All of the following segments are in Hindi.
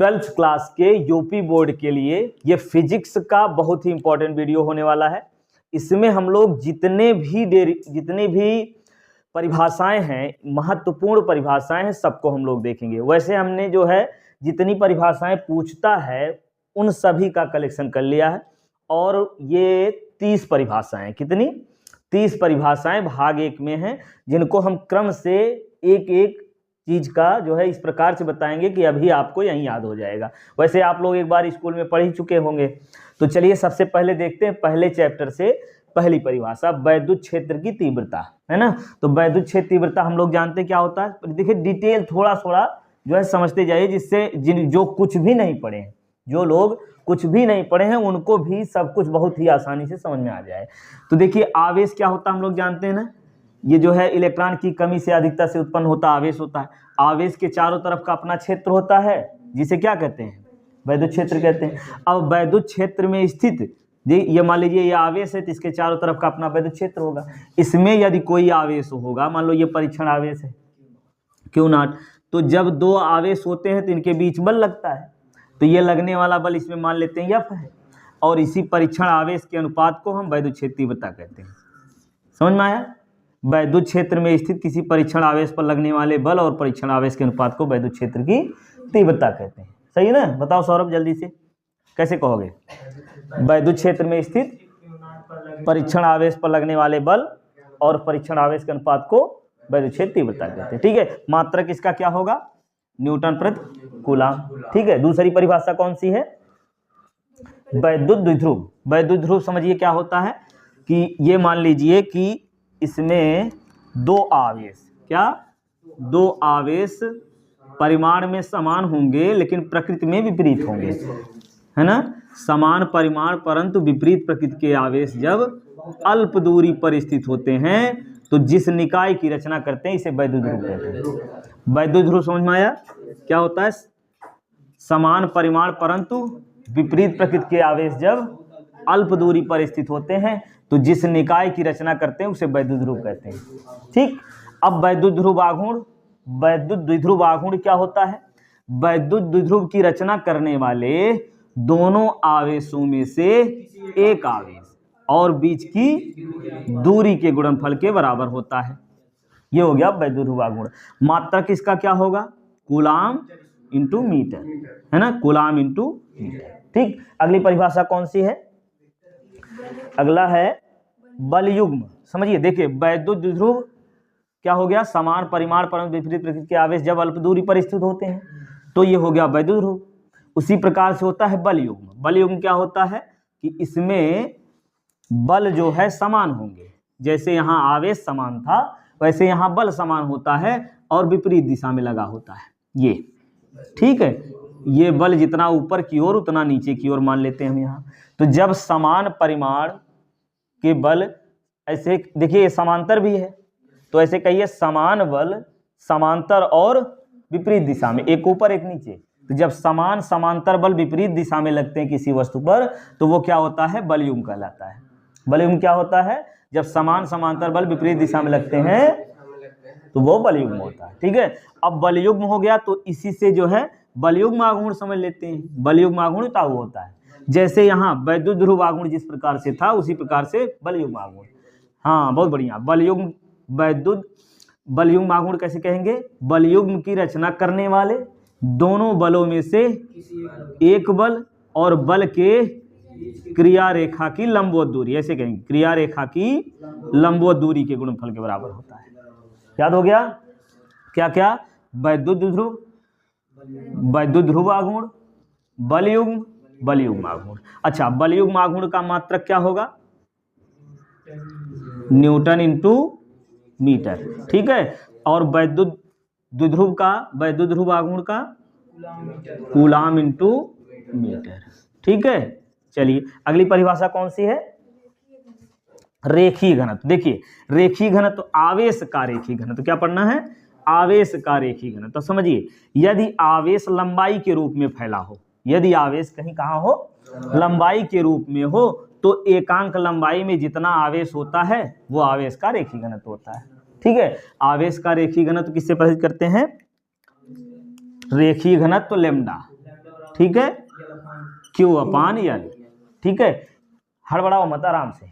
12th क्लास के यूपी बोर्ड के लिए ये फिजिक्स का बहुत ही इंपॉर्टेंट वीडियो होने वाला है। इसमें हम लोग जितने भी परिभाषाएं हैं, महत्वपूर्ण परिभाषाएं हैं, सबको हम लोग देखेंगे। वैसे हमने जो है जितनी परिभाषाएं पूछता है उन सभी का कलेक्शन कर लिया है और ये 30 परिभाषाएं, कितनी 30 परिभाषाएं भाग 1 में हैं, जिनको हम क्रम से एक एक चीज का जो है इस प्रकार से बताएंगे कि अभी आपको यहीं याद हो जाएगा। वैसे आप लोग एक बार स्कूल में पढ़ ही चुके होंगे। तो चलिए सबसे पहले देखते हैं पहले चैप्टर से पहली परिभाषा, वैद्युत क्षेत्र की तीव्रता, है ना। तो वैद्युत क्षेत्र तीव्रता हम लोग जानते हैं क्या होता है। देखिए डिटेल थोड़ा थोड़ा जो है समझते जाइए, जिससे जो कुछ भी नहीं पढ़े हैं, जो लोग कुछ भी नहीं पढ़े हैं उनको भी सब कुछ बहुत ही आसानी से समझ में आ जाए। तो देखिए आवेश क्या होता है हम लोग जानते हैं ना, ये जो है इलेक्ट्रॉन की कमी से अधिकता से उत्पन्न होता आवेश होता है। आवेश के चारों तरफ का अपना क्षेत्र होता है, जिसे क्या कहते हैं, वैद्युत क्षेत्र कहते हैं। अब वैद्युत क्षेत्र में स्थित ये मान लीजिए ये आवेश है तो इसके चारों तरफ का अपना वैद्युत क्षेत्र होगा। इसमें यदि कोई आवेश होगा, मान लो ये परीक्षण आवेश है Q0, तो जब दो आवेश होते हैं तो इनके बीच बल लगता है, तो ये लगने वाला बल इसमें मान लेते हैं F है, और इसी परीक्षण आवेश के अनुपात को हम वैद्युत क्षेत्र तीव्रता कहते हैं। समझ में आया। वैद्युत क्षेत्र में स्थित किसी परीक्षण आवेश पर लगने वाले बल और परीक्षण आवेश के अनुपात को वैद्युत क्षेत्र की तीव्रता कहते हैं। सही है ना। बताओ सौरभ जल्दी से कैसे कहोगे। वैद्युत क्षेत्र में स्थित परीक्षण आवेश पर लगने वाले बल और परीक्षण आवेश के अनुपात को वैद्युत क्षेत्र तीव्रता कहते हैं। ठीक है। मात्रक इसका क्या होगा, न्यूटन प्रति कूलम। ठीक है। दूसरी परिभाषा कौन सी है, वैद्युत द्विध्रुव। वैद्युत ध्रुव समझिए क्या होता है कि ये मान लीजिए कि इसमें दो आवेश, क्या दो आवेश परिमाण में समान होंगे लेकिन प्रकृति में विपरीत होंगे, है ना। समान परिमाण परंतु विपरीत प्रकृति के आवेश जब अल्प दूरी पर स्थित होते हैं तो जिस निकाय की रचना करते हैं इसे वैद्युत ध्रुव कहते हैं। वैद्युत ध्रुव समझ में आया क्या होता है। समान परिमाण परंतु विपरीत प्रकृति के आवेश जब अल्प दूरी पर स्थित होते हैं तो जिस निकाय की रचना करते हैं उसे वैद्युत ध्रुव कहते हैं। ठीक। अब वैद्युत ध्रुव आघूर्ण, वैद्युत द्विध्रुव आघूर्ण क्या होता है। वैद्युत द्विध्रुव की रचना करने वाले दोनों आवेशों में से एक आवेश और बीच की दूरी के गुणनफल के बराबर होता है। ये हो गया वैद्युत ध्रुव आघूर्ण। मात्रक इसका क्या होगा, कूलम इंटू मीटर, है ना, कूलम इंटू मीटर। ठीक। अगली परिभाषा कौन सी है, अगला है बल युग्म। समझिए देखिए वैद्युत द्विध्रुव क्या हो गया, समान परिमाण परंतु विपरीत प्रकृति के आवेश जब अल्प दूरी पर स्थित होते हैं, तो ये हो गया वैद्युत ध्रुव। उसी प्रकार से होता है बल युग्म। बल युग्म क्या होता है कि इसमें बल जो है समान होंगे, जैसे यहाँ आवेश समान था वैसे यहाँ बल समान होता है और विपरीत दिशा में लगा होता है ये। ठीक है। ये बल जितना ऊपर की ओर उतना नीचे की ओर मान लेते हैं हम यहाँ। तो जब समान परिमाण के बल, ऐसे देखिए समांतर भी है तो ऐसे कहिए समान बल समांतर और विपरीत दिशा में, एक ऊपर एक नीचे। तो जब समान समांतर बल विपरीत दिशा में लगते हैं किसी वस्तु पर तो वो क्या होता है, बल युग्म कहलाता है। बल युग्म क्या होता है, जब समान समांतर बल विपरीत दिशा में लगते हैं तो वो बल युग्म होता है। ठीक है। अब बल युग्म हो गया तो इसी से जो है बल युग्म आघूर्ण समझ लेते हैं। बल युग्म आघूर्ण क्या होता है, जैसे यहाँ वैद्युत ध्रुव आघूर्ण जिस प्रकार से था उसी प्रकार से बल युग्म आघूर्ण। हाँ बहुत बढ़िया। बल युग्म वैद्युत बल युग्म आघूर्ण कैसे कहेंगे, बल युग्म की रचना करने वाले दोनों बलों में से एक बल और बल के क्रिया रेखा की लंबवत दूरी, ऐसे कहेंगे क्रिया रेखा की लंबवत दूरी के गुणनफल के बराबर होता है। याद हो गया क्या क्या, वैद्युत द्विध्रुव, वैद्युत ध्रुव आघूर्ण, बल युग्म, बल युग्म आघूर्ण। अच्छा बल युग्म आघूर्ण का मात्रक क्या होगा, न्यूटन इंटू मीटर। ठीक है। और वैद्युत द्विध्रुव का, वैद्युत ध्रुव आघूर्ण का कूलम इंटू मीटर। ठीक है। चलिए अगली परिभाषा कौन सी है, रेखीय घनत्व। देखिए रेखीय घनत्व, आवेश का रेखीय घनत्व। क्या पढ़ना है, आवेश का रेखीय घनत्व। तो समझिए यदि आवेश लंबाई के रूप में फैला हो, यदि आवेश कहीं कहाँ हो, लंबाई के रूप में हो, तो एकांक लंबाई में जितना आवेश होता है वो आवेश का रेखीय घनत्व होता है। ठीक है। आवेश का रेखीय घनत्व किससे प्रदर्शित करते हैं, रेखीय घनत्व लेम्डा, ठीक है, Q अपान L, ठीक है। हड़बड़ाओ मत, आराम से।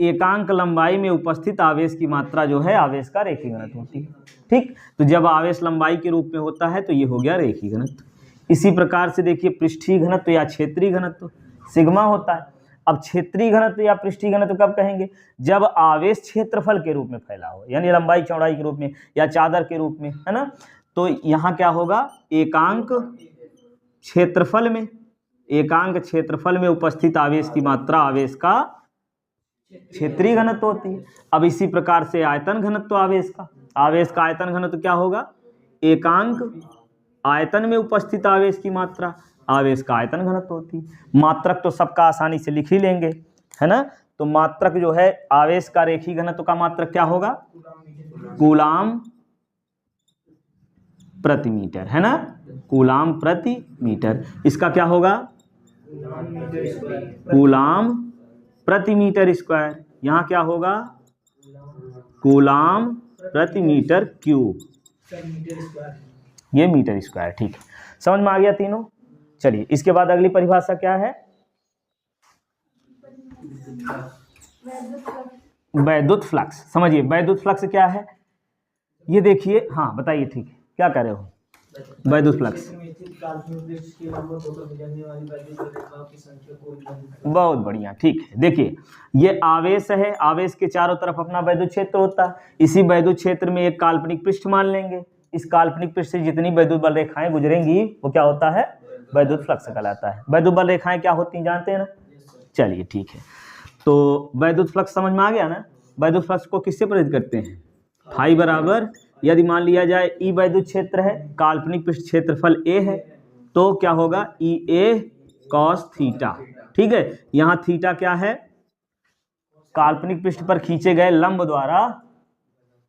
एकांक लंबाई में उपस्थित आवेश की मात्रा जो है आवेश का रेखीय घनत्व होती है, ठीक। तो जब आवेश लंबाई के रूप में होता है तो ये हो गया रेखीय घनत्व। इसी प्रकार से देखिए पृष्ठीय घनत्व या क्षेत्रीय घनत्व सिग्मा होता है। अब क्षेत्रीय घनत्व या पृष्ठीय घनत्व कब कहेंगे? जब आवेश क्षेत्रफल के रूप में फैला हो, यानी लंबाई चौड़ाई के रूप में या चादर के रूप में, है ना। तो यहाँ क्या होगा? एकांक क्षेत्रफल में उपस्थित आवेश की मात्रा आवेश का क्षेत्रीय घनत्व होती है। अब इसी प्रकार से आयतन घनत्व आवेश का आयतन घनत्व क्या होगा? एकांक आयतन में उपस्थित आवेश की मात्रा आवेश का आयतन घनत्व होती है। मात्रक तो सबका आसानी से लिख ही लेंगे, है ना। तो मात्रक जो है आवेश का रेखीय घनत्व का मात्रक क्या होगा? कूलाम प्रति मीटर, है ना, कूलाम प्रति मीटर। इसका क्या होगा? कूलाम प्रति मीटर स्क्वायर। यहाँ क्या होगा? कूलाम प्रति मीटर क्यूब, ये मीटर स्क्वायर, ठीक है। समझ में आ गया तीनों? चलिए इसके बाद अगली परिभाषा क्या है? वैद्युत फ्लक्स। समझिए वैद्युत फ्लक्स क्या है, ये देखिए। हाँ बताइए, ठीक है, क्या कह रहे हो? वैद्युत फ्लक्स, बहुत बढ़िया, ठीक है। देखिए ये आवेश है, आवेश के चारों तरफ अपना वैद्युत क्षेत्र होता है। इसी वैद्युत क्षेत्र में एक काल्पनिक पृष्ठ मान लेंगे। इस काल्पनिक पृष्ठ से जितनी वैद्युत बल रेखाएं गुजरेंगी वो क्या होता है? वैद्युत फ्लक्स कहलाता है। वैद्युत बल रेखाएं क्या होती हैं जानते हैं ना? चलिए ठीक है, तो वैद्युत फ्लक्स समझ में आ गया ना। वैद्युत फ्लक्स को किससे प्रेरित करते हैं? फाई बराबर, यदि मान लिया जाए ई वैद्युत क्षेत्र है, काल्पनिक पृष्ठ क्षेत्रफल ए है, तो क्या होगा? ई ए कॉस थीटा, ठीक है। यहाँ थीटा क्या है? काल्पनिक पृष्ठ पर खींचे गए लंब द्वारा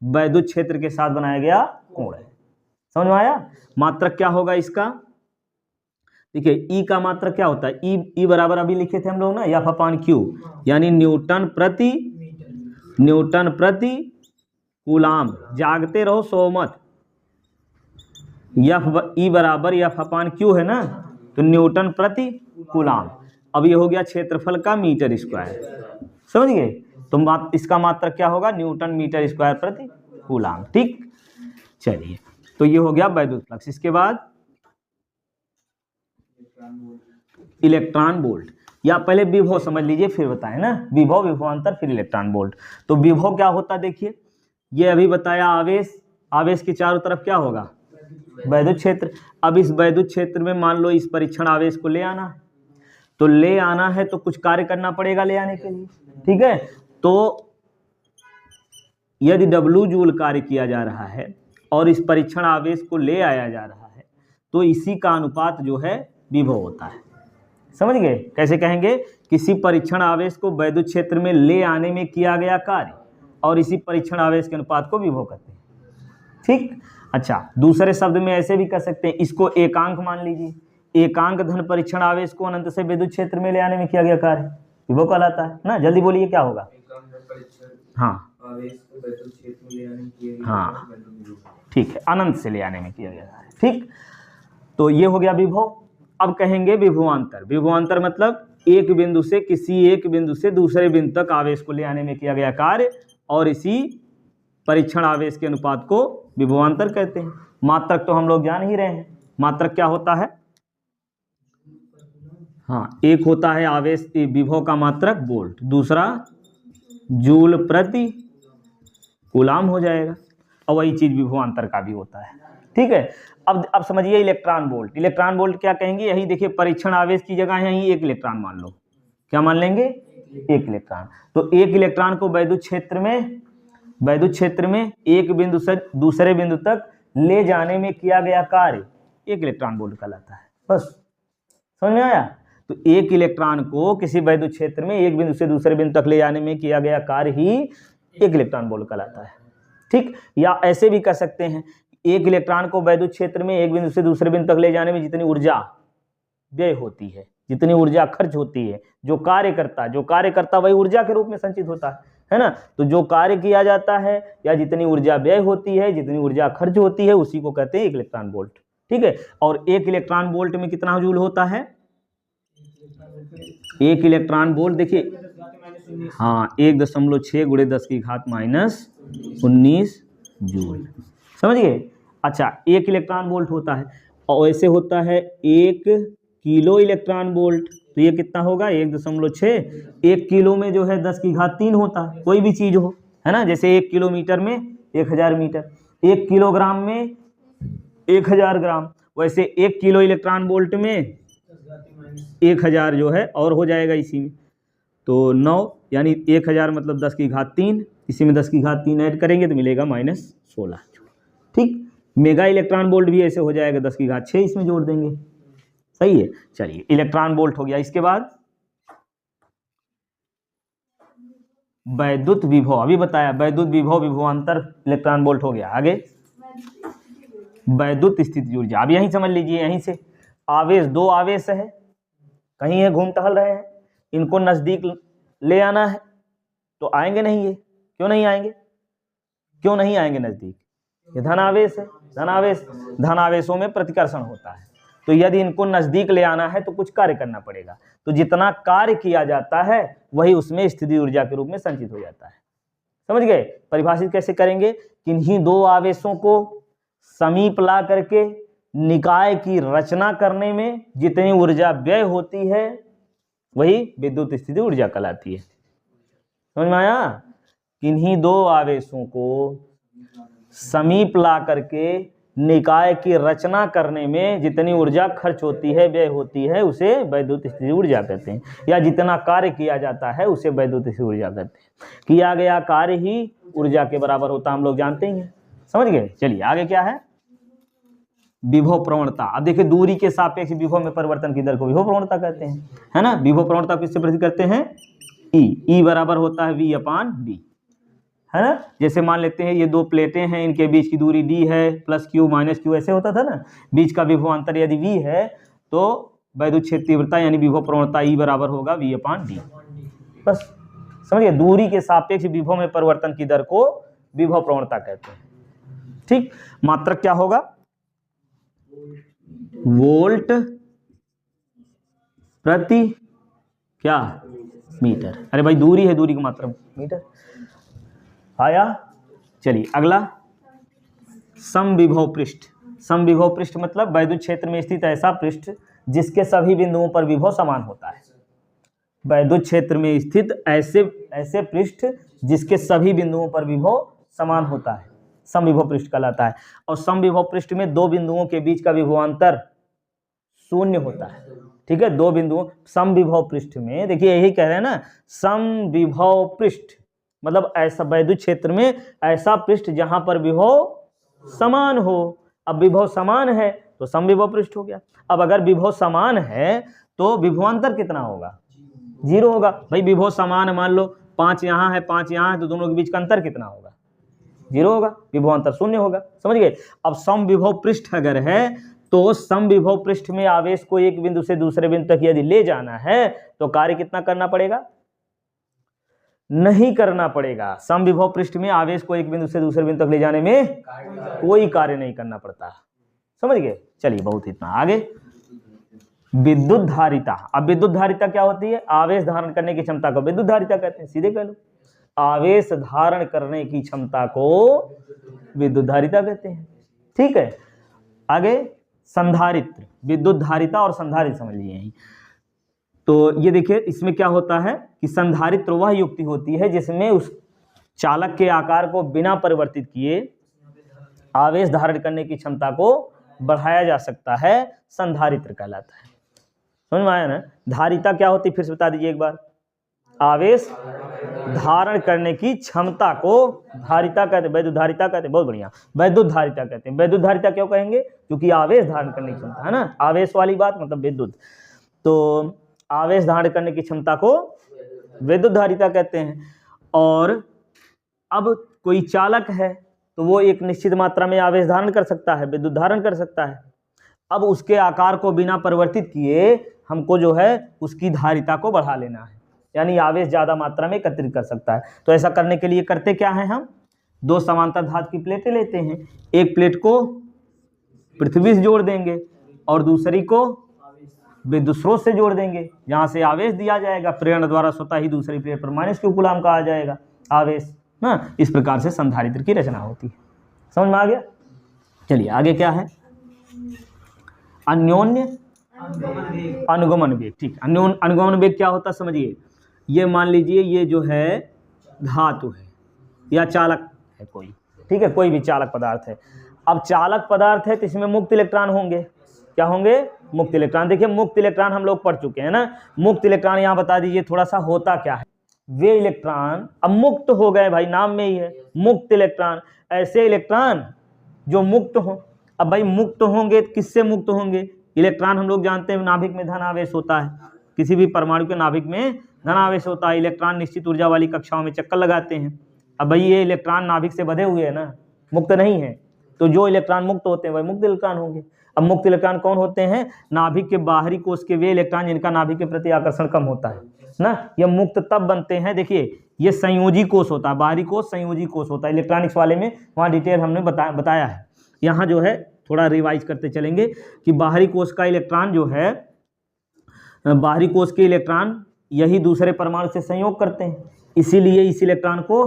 वैद्युत क्षेत्र के साथ बनाया गया कोण है। समझ में आया? मात्रक क्या होगा इसका? देखिए ई का मात्रक क्या होता है? ई बराबर अभी लिखे थे हम लोग ना, एफ अपान क्यू, यानी न्यूटन प्रति कूलाम। जागते रहो, सो मत। ई बराबर एफ अपान क्यू है ना, तो न्यूटन प्रति कूलाम। अब ये हो गया क्षेत्रफल का मीटर स्क्वायर, समझ गए? तो इसका मात्रक क्या होगा? न्यूटन मीटर स्क्वायर प्रति कूलाम, ठीक। चलिए तो ये हो गया वैद्युत फ्लक्स। इसके बाद इलेक्ट्रॉन वोल्ट, या पहले विभव समझ लीजिए फिर बताएं ना। विभव, विभवांतर, फिर इलेक्ट्रॉन वोल्ट। तो विभव क्या होता है? देखिए ये अभी बताया, आवेश के चारों तरफ क्या होगा? वैद्युत क्षेत्र। अब इस वैद्युत क्षेत्र में मान लो इस परीक्षण आवेश को ले आना है, तो ले आना है तो कुछ कार्य करना पड़ेगा ले आने के लिए, ठीक है। तो यदि W जूल कार्य किया जा रहा है और इस परीक्षण आवेश को ले आया जा रहा है, तो इसी का अनुपात जो है विभव होता है। समझ गए? कैसे कहेंगे? किसी परीक्षण आवेश को वैद्युत क्षेत्र में ले आने में किया गया कार्य और इसी परीक्षण आवेश के अनुपात को विभव कहते हैं, ठीक। अच्छा, दूसरे शब्द में ऐसे भी कह सकते हैं, इसको एकांक मान लीजिए। एकांक धन परीक्षण आवेश को अनंत से विद्युत क्षेत्र में ले आने में किया गया कार्य विभव कहलाता है ना। जल्दी बोलिए क्या होगा? हाँ हाँ ठीक है, अनंत से ले आने में किया गया कार्य, ठीक। तो ये हो गया विभव। अब कहेंगे विभवांतर। विभवांतर मतलब एक बिंदु से किसी एक बिंदु से दूसरे बिंदु तक आवेश को ले आने में किया गया कार्य और इसी परीक्षण आवेश के अनुपात को विभवांतर कहते हैं। मात्रक तो हम लोग जान ही रहे हैं। मात्रक क्या होता है? हाँ, एक होता है आवेश विभव का मात्रक वोल्ट, दूसरा जूल प्रति कूलाम हो जाएगा, और वही चीज विभवांतर का भी होता है, ठीक है। अब समझिए इलेक्ट्रॉन वोल्ट। इलेक्ट्रॉन वोल्ट क्या कहेंगे? यही देखिए, परीक्षण आवेश की जगह यही एक इलेक्ट्रॉन मान लो। क्या मान लेंगे? एक इलेक्ट्रॉन। तो एक इलेक्ट्रॉन को वैद्युत क्षेत्र में एक बिंदु से दूसरे बिंदु तक ले जाने में किया गया कार्य एक इलेक्ट्रॉन वोल्ट कहलाता है। बस समझ में आया? तो एक इलेक्ट्रॉन को किसी वैद्युत क्षेत्र में एक बिंदु से दूसरे बिंदु तक ले जाने में किया गया कार्य ही एक इलेक्ट्रॉन वोल्ट कहलाता है, ठीक। या ऐसे भी कह सकते हैं, एक इलेक्ट्रॉन को वैद्युत क्षेत्र में एक बिंदु से दूसरे बिंदु तक ले जाने में जितनी ऊर्जा व्यय होती है, जितनी ऊर्जा खर्च होती है, जो कार्य करता वही ऊर्जा के रूप में संचित होता है ना। तो जो कार्य किया जाता है या जितनी ऊर्जा व्यय होती है, जितनी ऊर्जा खर्च होती है, उसी को कहते हैं एक इलेक्ट्रॉन वोल्ट, ठीक है। और 1 इलेक्ट्रॉन वोल्ट में कितना जूल होता है? 1 इलेक्ट्रॉन वोल्ट देखिए, हाँ 1.6 × 10⁻⁻19 जूल, समझ गए। अच्छा 1 इलेक्ट्रॉन वोल्ट होता है, और ऐसे होता है 1 किलो इलेक्ट्रॉन वोल्ट, तो ये कितना होगा? 1.6। 1 किलो में जो है 10⁻³ होता है, कोई भी चीज हो, है ना। जैसे 1 किलोमीटर में 1000 मीटर, 1 किलोग्राम में 1000 ग्राम, वैसे 1 किलो इलेक्ट्रॉन वोल्ट में 1000 जो है और हो जाएगा इसी में, तो 9, यानी 1000 मतलब 10⁻3, इसी में 10⁻3 ऐड करेंगे तो मिलेगा -16। ठीक। मेगा इलेक्ट्रॉन वोल्ट भी ऐसे हो जाएगा, 10�6 इसमें जोड़ देंगे, सही है। चलिए इलेक्ट्रॉन वोल्ट हो गया। इसके बाद वैद्युत विभव, अभी बताया वैद्युत विभव विभवांतर इलेक्ट्रॉन वोल्ट हो गया। आगे वैद्युत स्थितिज ऊर्जा, अब यहीं समझ लीजिए, यहीं से आवेश, 2 आवेश है, कहीं है घूम टहल रहे हैं, इनको नजदीक ले आना है, तो आएंगे नहीं, ये क्यों नहीं आएंगे? क्यों नहीं आएंगे नजदीक? ये धनावेश है, धनावेशों में प्रतिकर्षण होता है, तो यदि इनको नजदीक ले आना है तो कुछ कार्य करना पड़ेगा, तो जितना कार्य किया जाता है वही उसमें स्थितिज ऊर्जा के रूप में संचित हो जाता है, समझ गए। परिभाषित कैसे करेंगे? किन्हीं 2 आवेशों को समीप ला करके निकाय की रचना करने में जितनी ऊर्जा व्यय होती है वही विद्युत स्थितिज ऊर्जा कहलाती है, समझ में आया। किन्हीं 2 आवेशों को समीप ला करके निकाय की रचना करने में जितनी ऊर्जा खर्च होती है, व्यय होती है, उसे वैद्युत स्थितिज ऊर्जा कहते हैं, या जितना कार्य किया जाता है उसे वैद्युत स्थितिज ऊर्जा कहते हैं। किया गया कार्य ही ऊर्जा के बराबर होता, हम लोग जानते ही हैं, समझ गए। चलिए आगे क्या है? विभव प्रवणता। अब देखिए दूरी के सापेक्ष विभव में परिवर्तन की दर को विभव प्रवणता कहते हैं, है ना। विभव प्रवणता किससे प्रतीत करते हैं? ई बराबर होता है V/D, है ना। जैसे मान लेते हैं ये 2 प्लेटें हैं, इनके बीच की दूरी D है, +Q -Q ऐसे होता था ना। बीच का विभवांतर यदि V है तो वैद्युत क्षेत्र तीव्रता यानी विभव प्रवणता E बराबर होगा V/D। बस समझिए, दूरी के सापेक्ष विभव में परिवर्तन की दर को विभव प्रवणता कहते हैं। ठीक। मात्रक क्या होगा? वोल्ट प्रति क्या मीटर। अरे भाई दूरी है, दूरी का मात्रक मीटर आया। चलिए अगला समविभव पृष्ठ। समविभव पृष्ठ मतलब वैद्युत क्षेत्र में स्थित ऐसा पृष्ठ जिसके सभी बिंदुओं पर विभव समान होता है। वैद्युत क्षेत्र में स्थित ऐसे पृष्ठ जिसके सभी बिंदुओं पर विभव समान होता है, समविभव पृष्ठ कहलाता है। और समविभव पृष्ठ में 2 बिंदुओं के बीच का विभवांतर 0 होता है, ठीक है। 2 बिंदुओं समविभव पृष्ठ में, देखिए यही कह रहे हैं ना, समविभव पृष्ठ मतलब ऐसा वैद्युत क्षेत्र में ऐसा पृष्ठ जहां पर विभव समान हो। अब विभव समान है तो समविभव पृष्ठ हो गया। अब अगर विभव समान है तो विभवांतर कितना होगा? 0 होगा। भाई विभव समान है, मान लो 5 यहाँ है 5 यहाँ है, तो दोनों के बीच का अंतर कितना होगा? 0 होगा, विभवांतर 0 होगा, समझ गए। अब समविभव पृष्ठ अगर है तो समविभव पृष्ठ में आवेश को एक बिंदु से दूसरे बिंदु तक यदि ले जाना है तो कार्य कितना करना पड़ेगा? नहीं करना पड़ेगा। समविभव पृष्ठ में आवेश को एक बिंदु से दूसरे बिंदु तक ले जाने में कोई कार्य नहीं करना पड़ता, समझ गए। चलिए बहुत इतना। आगे विद्युत धारिता। अब विद्युत धारिता क्या होती है? आवेश धारण करने की क्षमता को विद्युत धारिता कहते हैं, सीधे कह लो। आवेश धारण करने की क्षमता को विद्युत धारिता कहते हैं, ठीक है। आगे संधारित्र। विद्युत धारिता और संधारित्र समझ लीजिए यहीं। तो ये देखिए इसमें क्या होता है कि संधारित्र वह युक्ति होती है जिसमें उस चालक के आकार को बिना परिवर्तित किए आवेश धारण करने की क्षमता को बढ़ाया जा सकता है, संधारित्र कहलाता है। समझ में आया ना? धारिता क्या होती है फिर से बता दीजिए एक बार। आवेश धारण करने की क्षमता को धारिता कहते हैं, वैद्युत धारिता कहते हैं। बहुत बढ़िया, वैद्युत धारिता कहते हैं। वैद्युत धारिता क्यों कहेंगे? क्योंकि आवेश धारण करने की क्षमता है ना, आवेश वाली बात मतलब विद्युत, तो आवेश धारण करने की क्षमता को विद्युत धारिता कहते हैं। और अब कोई चालक है तो वो एक निश्चित मात्रा में आवेश धारण कर सकता है, विद्युत धारण कर सकता है। अब उसके आकार को बिना परिवर्तित किए हमको जो है उसकी धारिता को बढ़ा लेना है, यानी आवेश ज्यादा मात्रा में एकत्रित कर सकता है। तो ऐसा करने के लिए करते क्या है, हम 2 समांतर धातु की प्लेटें लेते हैं। एक प्लेट को पृथ्वी से जोड़ देंगे और दूसरी को विद्युत स्रोत से जोड़ देंगे, जहाँ से आवेश दिया जाएगा प्रेरण द्वारा स्वतः ही दूसरी प्लेट पर माइनस क्यू कूलाम का आ जाएगा आवेश ना। इस प्रकार से संधारित्र की रचना होती है। समझ में आ गया? चलिए आगे क्या है? अन्योन्य अनुगमन वेग। ठीक, अनुगमन वेग क्या होता है समझिए। ये मान लीजिए ये जो है धातु है या चालक है कोई, ठीक है, कोई भी चालक पदार्थ है। अब चालक पदार्थ है तो इसमें मुक्त इलेक्ट्रॉन होंगे। क्या होंगे? मुक्त इलेक्ट्रॉन। देखिए मुक्त इलेक्ट्रॉन हम लोग पढ़ चुके हैं ना। मुक्त इलेक्ट्रॉन यहाँ बता दीजिए थोड़ा सा होता क्या है। वे इलेक्ट्रॉन अब मुक्त हो गए भाई, नाम में ही है मुक्त इलेक्ट्रॉन। ऐसे इलेक्ट्रॉन जो मुक्त हो। अब भाई मुक्त होंगे, किससे मुक्त होंगे? इलेक्ट्रॉन हम लोग जानते हैं नाभिक में धन आवेश होता है, किसी भी परमाणु के नाभिक में धन आवेश होता है। इलेक्ट्रॉन निश्चित ऊर्जा वाली कक्षाओं में चक्कर लगाते हैं। अब भाई ये इलेक्ट्रॉन नाभिक से बंधे हुए हैं ना, मुक्त नहीं है, तो जो इलेक्ट्रॉन मुक्त होते हैं वही मुक्त इलेक्ट्रॉन होंगे। अब मुक्त इलेक्ट्रॉन कौन होते हैं? नाभिक के बाहरी कोश के वे इलेक्ट्रॉन जिनका नाभिक के प्रति आकर्षण कम होता है ना। ये मुक्त तब बनते हैं, देखिए ये संयोजी कोश होता है, बाहरी कोश संयोजी कोश होता है। इलेक्ट्रॉनिक्स वाले में वहाँ डिटेल हमने बताया है। यहाँ जो है थोड़ा रिवाइज करते चलेंगे कि बाहरी कोश का इलेक्ट्रॉन जो है, बाहरी कोश के इलेक्ट्रॉन यही दूसरे परमाणु से संयोग करते हैं, इसीलिए इस इलेक्ट्रॉन को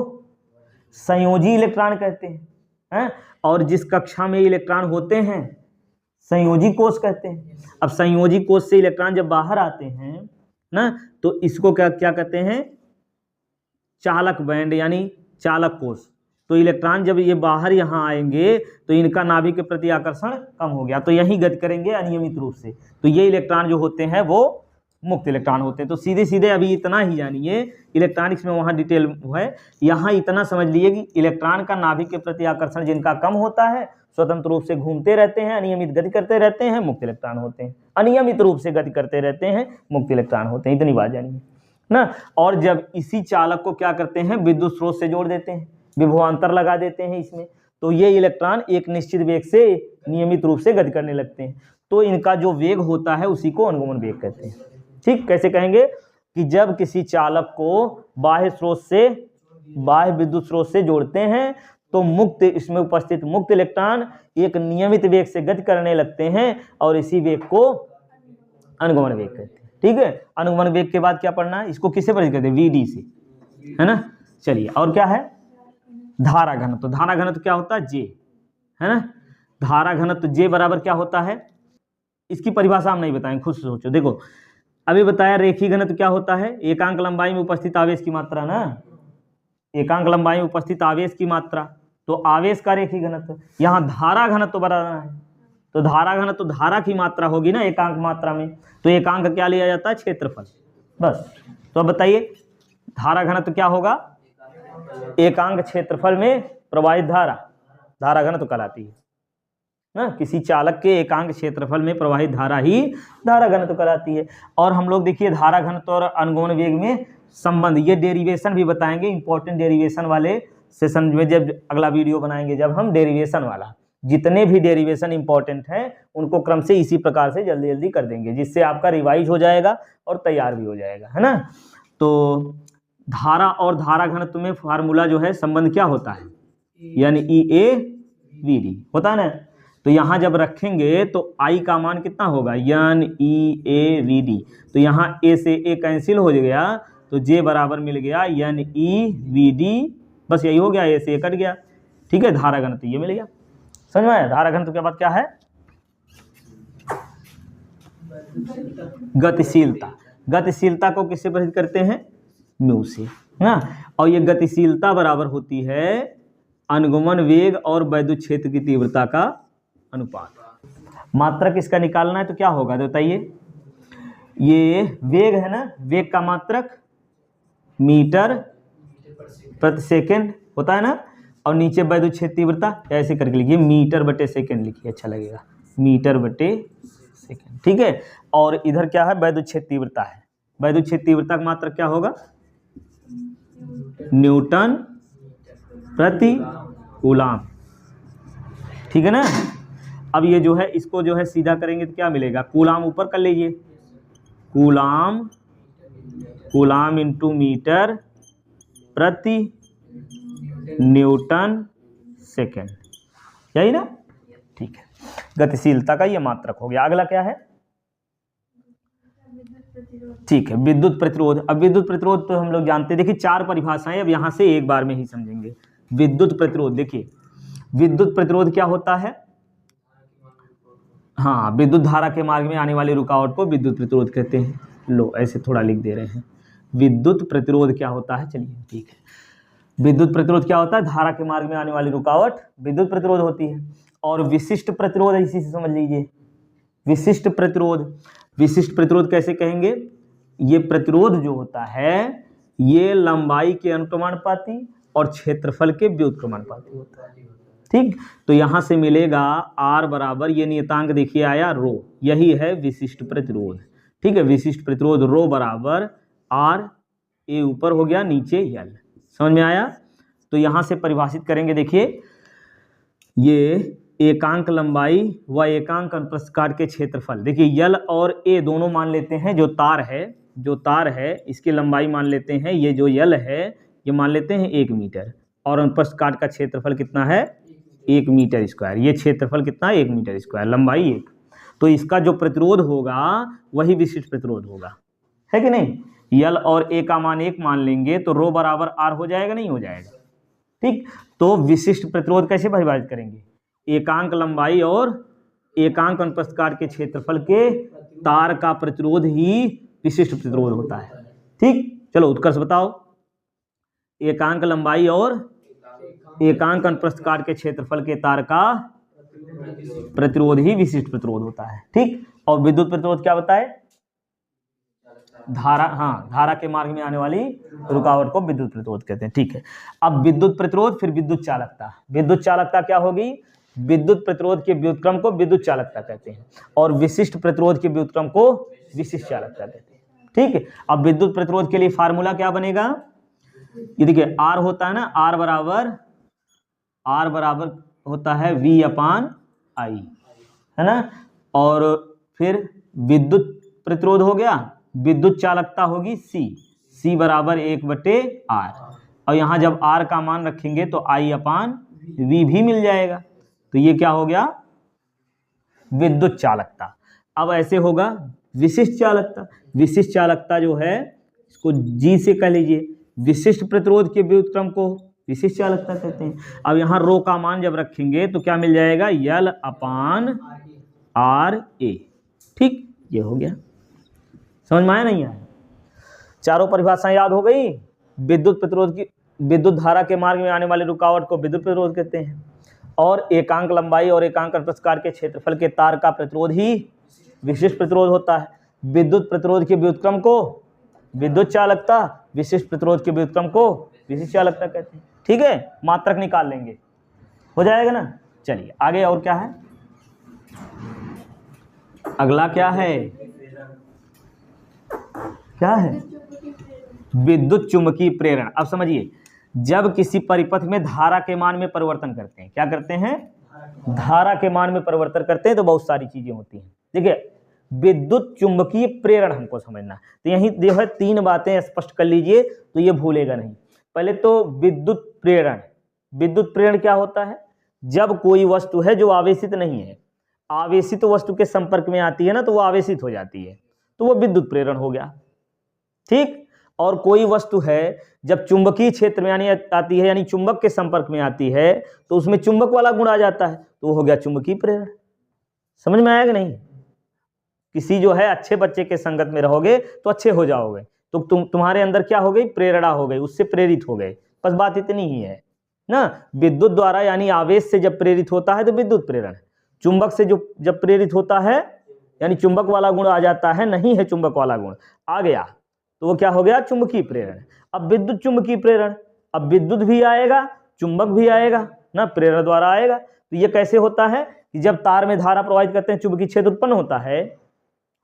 संयोजी इलेक्ट्रॉन कहते हैं। और जिस कक्षा में इलेक्ट्रॉन होते हैं संयोजी कोश कहते हैं। अब संयोजी कोश से इलेक्ट्रॉन जब बाहर आते हैं ना, तो इसको क्या कहते हैं? चालक बैंड यानी चालक कोश। तो इलेक्ट्रॉन जब ये बाहर यहाँ आएंगे तो इनका नाभिक के प्रति आकर्षण कम हो गया, तो यही गति करेंगे अनियमित रूप से। तो ये इलेक्ट्रॉन जो होते हैं वो मुक्त इलेक्ट्रॉन होते हैं। तो सीधे सीधे अभी इतना ही जानिए, इलेक्ट्रॉनिक्स में वहाँ डिटेल है, यहाँ इतना समझ लिए कि इलेक्ट्रॉन का नाभिक के प्रति आकर्षण जिनका कम होता है स्वतंत्र रूप से घूमते रहते हैं, अनियमित गति करते रहते हैं, मुक्त इलेक्ट्रॉन होते हैं। अनियमित रूप से गति करते रहते हैं, मुक्त इलेक्ट्रॉन होते हैं। इतनी बात जानिए ना। और जब इसी चालक को क्या करते हैं? विद्युत स्रोत से जोड़ देते हैं, विभवांतर लगा देते हैं इसमें, तो ये इलेक्ट्रॉन एक निश्चित वेग से नियमित रूप से गति करने लगते हैं। तो इनका जो वेग होता है उसी को अनुगमन वेग कहते हैं। ठीक, कैसे कहेंगे? कि जब किसी चालक को बाह्य स्रोत से, बाह्य विद्युत स्रोत से जोड़ते हैं तो मुक्त, इसमें उपस्थित मुक्त इलेक्ट्रॉन एक नियमित वेग से गति करने लगते हैं और इसी वेग को अनुगमन वेग कहते हैं। ठीक है, अनुगमन वेग के बाद क्या पढ़ना है? इसको किससे परिचित करते हैं? वीडी से, है ना। चलिए, और क्या है? धारा घनत्व। तो धारा घनत्व क्या होता है? जे, है ना। धारा घनत्व जे बराबर क्या होता है? इसकी परिभाषा हम नहीं बताएं, खुद से सोचो। देखो अभी बताया रेखीय घनत्व क्या होता है? एकांक लंबाई में उपस्थित आवेश की मात्रा ना, एकांक लंबाई में उपस्थित आवेश की मात्रा, तो आवेश का रेखीय घनत्व। यहाँ धारा घनत्व बनाना है, तो धारा घनत्व धारा की मात्रा होगी ना एकांक मात्रा में, तो एकांक क्या लिया जाता है? क्षेत्रफल, बस। तो अब बताइए धारा घनत्व क्या होगा? एकांक क्षेत्रफल में प्रवाहित धारा, धारा घनत्व कहलाती है ना। किसी चालक के एकांक क्षेत्रफल में प्रवाहित धारा ही धारा घनत्व कहलाती है। और हम लोग देखिए धारा घनत्व और अनुगमन वेग में संबंध, ये डेरिवेशन भी बताएंगे, इंपॉर्टेंट डेरिवेशन वाले सेशन में जब अगला वीडियो बनाएंगे, जब हम डेरिवेशन वाला, जितने भी डेरिवेशन इंपॉर्टेंट हैं उनको क्रम से इसी प्रकार से जल्दी जल्दी कर देंगे, जिससे आपका रिवाइज हो जाएगा और तैयार भी हो जाएगा, है ना। तो धारा और धारा घनत्व में फार्मूला जो है, संबंध क्या होता है? यानी EA/VD होता है ना। तो यहाँ जब रखेंगे तो I का मान कितना होगा? NEAVD। तो यहाँ A से A कैंसिल हो गया, तो J बराबर मिल गया NEVD, बस यही हो गया, A से A कट गया। ठीक है, धारा घनत्व ये मिल गया। समझ में आया? धारा घनत्व के बाद क्या है? गतिशीलता। गतिशीलता को किससे परिचित करते हैं? म्यू से, ना। और ये गतिशीलता बराबर होती है अनुगमन वेग और वैद्युत क्षेत्र की तीव्रता का अनुपात। मात्रक इसका निकालना है तो क्या होगा? तो बताइए, ये वेग है ना, वेग का मात्रक मीटर प्रति सेकंड होता है ना, और नीचे वैद्युत क्षेत्र तीव्रता ऐसे करके लिखिए, मीटर बटे सेकंड लिखिए, अच्छा लगेगा, मीटर बटे सेकंड। ठीक है, और इधर क्या है? वैद्युत क्षेत्र तीव्रता है। वैद्युत क्षेत्र तीव्रता का मात्रक क्या होगा? न्यूटन प्रति कूलाम। ठीक है ना। अब ये जो है इसको जो है सीधा करेंगे तो क्या मिलेगा? कूलाम ऊपर कर लीजिए, कूलाम, कूलाम इंटू मीटर प्रति न्यूटन सेकेंड, यही ना। ठीक है, गतिशीलता का ये मात्रक हो गया। अगला क्या है? ठीक है, विद्युत प्रतिरोध। अब विद्युत प्रतिरोध तो हम लोग जानते हैं, देखिए 4 परिभाषाएं, अब यहां से एक बार में ही समझेंगे। विद्युत प्रतिरोध, देखिए विद्युत प्रतिरोध क्या होता है? हाँ, विद्युत धारा के मार्ग में आने वाली रुकावट को विद्युत प्रतिरोध कहते हैं। लो ऐसे थोड़ा लिख दे रहे हैं। विद्युत प्रतिरोध क्या होता है? चलिए ठीक है, विद्युत प्रतिरोध क्या होता है? धारा के मार्ग में आने वाली रुकावट विद्युत प्रतिरोध होती है। और विशिष्ट प्रतिरोध इसी से समझ लीजिए। विशिष्ट प्रतिरोध, विशिष्ट प्रतिरोध कैसे कहेंगे? ये प्रतिरोध जो होता है ये लंबाई के अनुक्रमानुपाती और क्षेत्रफल के व्युत्क्रमानुपाती होता है। ठीक, तो यहां से मिलेगा R बराबर, ये नियतांक देखिए आया रो, यही है विशिष्ट प्रतिरोध। ठीक है, विशिष्ट प्रतिरोध रो बराबर R, ए ऊपर हो गया नीचे L। समझ में आया? तो यहां से परिभाषित करेंगे, देखिए ये एकांक लंबाई व एकांक अनुप्रस्थ काट के क्षेत्रफल, देखिए L और A दोनों मान लेते हैं। जो तार है इसकी लंबाई मान लेते हैं, ये जो L है ये मान लेते हैं 1 मीटर, और अनुप्रस्थ काट का क्षेत्रफल कितना है? 1 मीटर स्क्वायर। ये क्षेत्रफल कितना है? 1 मीटर स्क्वायर, लंबाई 1। तो इसका जो प्रतिरोध होगा वही विशिष्ट प्रतिरोध होगा, है कि नहीं? L और A का मान 1 मान लेंगे तो रो बराबर R हो जाएगा, नहीं हो जाएगा? ठीक, तो विशिष्ट प्रतिरोध कैसे परिभाषित करेंगे? एकांक लंबाई और एकांक अनुप्रस्थ काट के क्षेत्रफल के तार का प्रतिरोध ही विशिष्ट प्रतिरोध होता है। ठीक, चलो उत्कर्ष बताओ। एकांक लंबाई और एकांक अनुप्रस्थ काट के क्षेत्रफल के तार का प्रतिरोध ही विशिष्ट प्रतिरोध होता है। ठीक, और विद्युत प्रतिरोध क्या बताए? धारा, हाँ, धारा के मार्ग में आने वाली रुकावट को विद्युत प्रतिरोध कहते हैं। ठीक है, अब विद्युत प्रतिरोध, फिर विद्युत चालकता। विद्युत चालकता क्या होगी? विद्युत प्रतिरोध के व्युत्क्रम को विद्युत चालकता कहते हैं, और विशिष्ट प्रतिरोध के व्युत्क्रम को विशिष्ट चालकता कहते हैं। ठीक है, अब विद्युत प्रतिरोध के लिए फार्मूला क्या बनेगा? ये देखिए R होता है ना, R बराबर होता है V/I, है ना। और फिर विद्युत प्रतिरोध हो गया, विद्युत चालकता होगी C बराबर 1/R, और यहाँ जब R का मान रखेंगे तो I/V भी मिल जाएगा। तो ये क्या हो गया? विद्युत चालकता। अब ऐसे होगा विशिष्ट चालकता। विशिष्ट चालकता जो है इसको G से कह लीजिए, विशिष्ट प्रतिरोध के व्युत्क्रम को विशिष्ट चालकता कहते हैं। अब यहाँ रो का मान जब रखेंगे तो क्या मिल जाएगा? L/RA। ठीक, ये हो गया। समझ में आया नहीं आया? चारों परिभाषाएं याद हो गई। विद्युत प्रतिरोध की, विद्युत धारा के मार्ग में आने वाली रुकावट को विद्युत प्रतिरोध कहते हैं, और एकांक लंबाई और एकांक अनुप्रस्थ काट के क्षेत्रफल के तार का प्रतिरोध ही विशिष्ट प्रतिरोध होता है। विद्युत प्रतिरोध के व्युत्क्रम को विद्युत चालकता, विशिष्ट प्रतिरोध के व्युत्क्रम को विशिष्ट चालकता कहते हैं। ठीक है, मात्रक निकाल लेंगे, हो जाएगा ना। चलिए आगे और क्या है? अगला क्या है? क्या है? विद्युत चुंबकीय प्रेरण। अब समझिए, जब किसी परिपथ में धारा के मान में परिवर्तन करते हैं, क्या करते हैं? धारा के मान में परिवर्तन करते हैं, तो बहुत सारी चीजें होती हैं। देखिए विद्युत चुंबकीय प्रेरण हमको समझना, तो यही जो है 3 बातें स्पष्ट कर लीजिए तो ये भूलेगा नहीं। पहले तो विद्युत प्रेरण। विद्युत प्रेरण क्या होता है? जब कोई वस्तु है जो आवेशित नहीं है, आवेशित वस्तु के संपर्क में आती है ना, तो वो आवेशित हो जाती है, तो वो विद्युत प्रेरण हो गया। ठीक, और कोई वस्तु है जब चुंबकीय क्षेत्र में यानी आती है, यानी चुंबक के संपर्क में आती है, तो उसमें चुंबक वाला गुण आ जाता है, तो वो हो गया चुंबकीय प्रेरण। समझ में आया कि नहीं? किसी जो है अच्छे बच्चे के संगत में रहोगे तो अच्छे हो जाओगे, तो तुम्हारे अंदर क्या हो गई? प्रेरणा हो गई, उससे प्रेरित हो गए। बस बात इतनी ही है ना। विद्युत द्वारा यानी आवेश से जब प्रेरित होता है तो विद्युत प्रेरण। चुंबक से जो जब प्रेरित होता है यानी चुंबक वाला गुण आ जाता है, नहीं है चुंबक वाला गुण आ गया, तो वो क्या हो गया? चुंबकीय प्रेरण। अब विद्युत चुंबकीय प्रेरण, अब विद्युत भी आएगा, चुंबक भी आएगा ना, प्रेरण द्वारा आएगा। तो ये कैसे होता है कि जब तार में धारा प्रवाहित करते हैं चुंबकीय क्षेत्र उत्पन्न होता है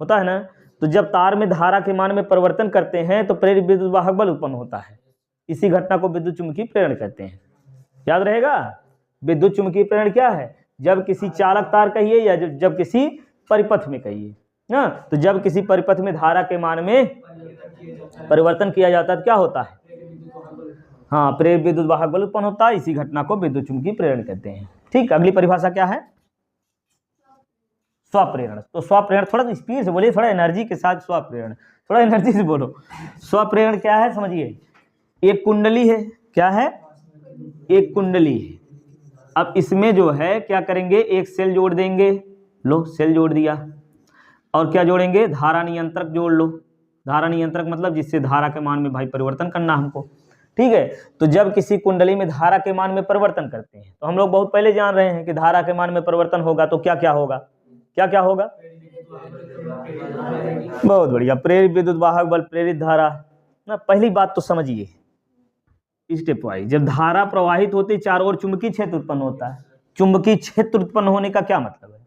ना। तो जब तार में धारा के मान में परिवर्तन करते हैं तो प्रेरित विद्युत वाहक बल उत्पन्न होता है। इसी घटना को विद्युत चुंबकीय प्रेरण कहते हैं। याद रहेगा, विद्युत चुंबकीय प्रेरण क्या है? जब किसी चालक तार कहिए या जब किसी परिपथ में कहिए ना, तो जब किसी परिपथ में धारा के मान में परिवर्तन किया जाता है तो क्या होता है? हाँ, प्रेरित विद्युत वाहक बल उत्पन्न होता है। इसी घटना को विद्युत चुंबकीय प्रेरण कहते हैं। ठीक, अगली परिभाषा क्या है? स्वप्रेरण। तो स्वप्रेरण, थोड़ा स्पीड से बोलिए, थोड़ा एनर्जी के साथ, स्वप्रेरण थोड़ा एनर्जी से बोलो। स्वप्रेरण क्या है समझिए, एक कुंडली है, क्या है, एक कुंडली है। अब इसमें जो है क्या करेंगे, एक सेल जोड़ देंगे, लो सेल जोड़ दिया, और क्या जोड़ेंगे, धारा नियंत्रक जोड़ लो। धारा नियंत्रक मतलब जिससे धारा के मान में भाई परिवर्तन करना हमको, ठीक है। तो जब किसी कुंडली में धारा के मान में परिवर्तन करते हैं तो हम लोग बहुत पहले जान रहे हैं कि धारा के मान में परिवर्तन होगा तो क्या क्या होगा, क्या क्या होगा, बहुत बढ़िया, प्रेरित विद्युत वाहक बल, प्रेरित धारा ना। पहली बात तो समझिए स्टेप वाइज, जब धारा प्रवाहित होती है चारों ओर चुंबकीय क्षेत्र उत्पन्न होता है। चुंबकीय क्षेत्र उत्पन्न होने का क्या मतलब है,